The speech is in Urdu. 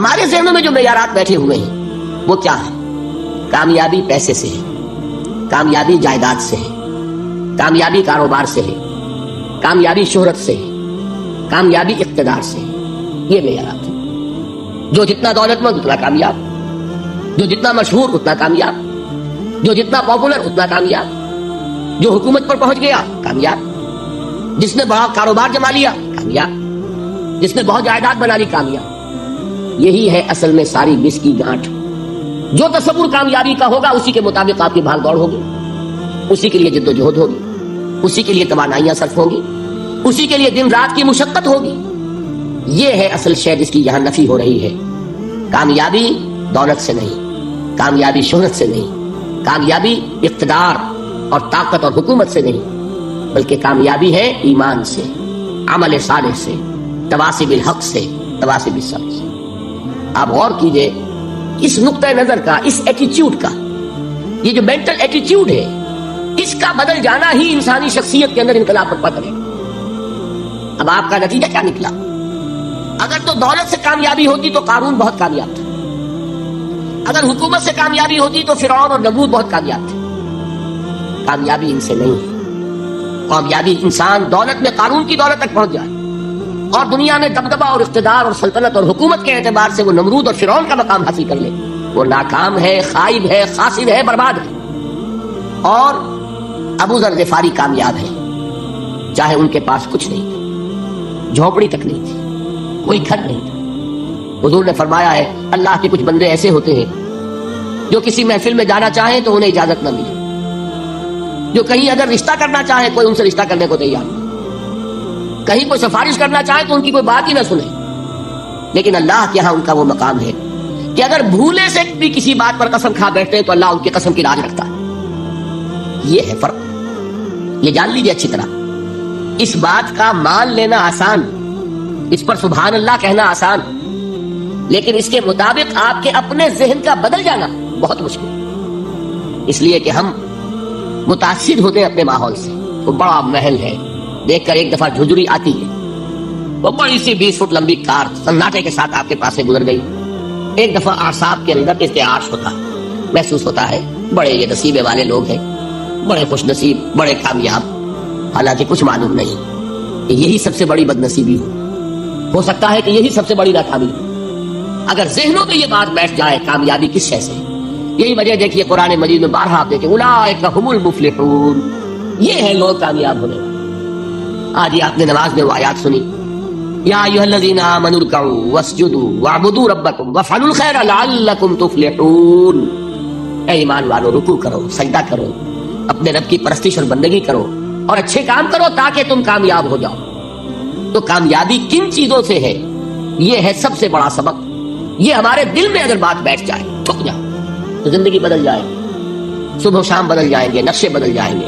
ہمارے ذہنوں میں جو معیارات بیٹھے ہوئے ہیں وہ کیا ہے؟ کامیابی پیسے سے ہے، کامیابی جائیداد سے ہے، کامیابی کاروبار سے ہے، کامیابی شہرت سے ہے، کامیابی اقتدار سے ہے. یہ معیارات ہیں. جو جتنا دولت مند اتنا کامیاب، جو جتنا مشہور اتنا کامیاب، جو جتنا پاپولر اتنا کامیاب، جو حکومت پر پہنچ گیا کامیاب، جس نے بڑا کاروبار جما لیا کامیاب، جس نے بہت جائیداد بنا لی کامیاب. یہی ہے اصل میں ساری بس کی گانٹھ. جو تصور کامیابی کا ہوگا اسی کے مطابق آپ کی بھاگ دوڑ ہوگی، اسی کے لیے جد و جہد ہوگی، اسی کے لیے توانائیاں صرف ہوں گی، اسی کے لیے دن رات کی مشقت ہوگی. یہ ہے اصل شے جس کی یہاں نفی ہو رہی ہے. کامیابی دولت سے نہیں، کامیابی شہرت سے نہیں، کامیابی اقتدار اور طاقت اور حکومت سے نہیں، بلکہ کامیابی ہے ایمان سے، عمل صالح سے، تواصی بالحق سے، تواصی بالصبر سے. آپ غور کیجئے اس نقطہ نظر کا، اس ایٹیچیوڈ کا، یہ جو مینٹل ایٹیچیوڈ ہے اس کا بدل جانا ہی انسانی شخصیت کے اندر انقلاب برپا کرے. اب آپ کا نتیجہ کیا نکلا؟ اگر تو دولت سے کامیابی ہوتی تو قارون بہت کامیاب تھا، اگر حکومت سے کامیابی ہوتی تو فرعون اور نمرود بہت کامیاب تھے. کامیابی ان سے نہیں ہے. کامیابی انسان دولت میں قارون کی دولت تک پہنچ جائے اور دنیا میں دبدبہ اور اقتدار اور سلطنت اور حکومت کے اعتبار سے وہ نمرود اور فرعون کا مقام حاصل کر لے، وہ ناکام ہے، خائب ہے، خاسر ہے، برباد ہے. اور ابو ذر غفاری کامیاب ہے، چاہے ان کے پاس کچھ نہیں تھا، جھونپڑی تک نہیں تھی، کوئی گھر نہیں تھا. حضور نے فرمایا ہے اللہ کے کچھ بندے ایسے ہوتے ہیں جو کسی محفل میں جانا چاہیں تو انہیں اجازت نہ ملے، جو کہیں اگر رشتہ کرنا چاہے کوئی ان سے رشتہ کرنے کو تیار نہیں، کہیں کوئی سفارش کرنا چاہے تو ان کی کوئی بات ہی نہ سنے. لیکن اللہ کے ہاں ان کا وہ مقام ہے کہ اگر بھولے سے بھی کسی بات پر قسم کھا بیٹھتے ہیں تو اللہ ان کی قسم کی لاج رکھتا ہے. یہ ہے فرق. یہ جان لیجیے اچھی طرح. اس بات کا مان لینا آسان، اس پر سبحان اللہ کہنا آسان، لیکن اس کے مطابق آپ کے اپنے ذہن کا بدل جانا بہت مشکل. اس لیے کہ ہم متاثر ہوتے ہیں اپنے ماحول سے. وہ بڑا محل ہے، دیکھ کر ایک دفعہ جھجری آتی ہے، وہ بڑی سی 20 فٹ لمبی کار سناٹے کے ساتھ آپ کے پاس سے گزر گئی. ایک دفعہ اعصاب کے اندر ارتعاش ہوتا ہے، محسوس ہوتا ہے بڑے یہ نصیبے والے لوگ ہیں، بڑے خوش نصیب، بڑے کامیاب. حالانکہ کچھ معلوم نہیں کہ یہی سب سے بڑی بد نصیبی ہو سکتا ہے کہ یہی سب سے بڑی ناکامی ہو. اگر ذہنوں میں یہ بات بیٹھ جائے کامیابی کس شے سے. یہی وجہ دیکھیے قرآن مجید میں بارہا آپ دیکھیں اولئک ھم المفلحون، یہ ہے لوگ کامیاب ہونے والے. آج یہ آپ نے نماز میں وہ آیات سنی، یا ایھا الذین آمنوا ارکعوا واسجدوا واعبدوا ربکم وافعلوا الخیر لعلکم تفلحون. اے ایمان والو، رکوع کرو، سجدہ کرو، اپنے رب کی پرستش اور بندگی کرو اور اچھے کام کرو تاکہ تم کامیاب ہو جاؤ. تو کامیابی کن چیزوں سے ہے؟ یہ ہے سب سے بڑا سبق. یہ ہمارے دل میں اگر بات بیٹھ جائے، ٹھک جائے، تو زندگی بدل جائے گی. صبح و شام بدل جائیں گے، نقشے بدل جائیں گے،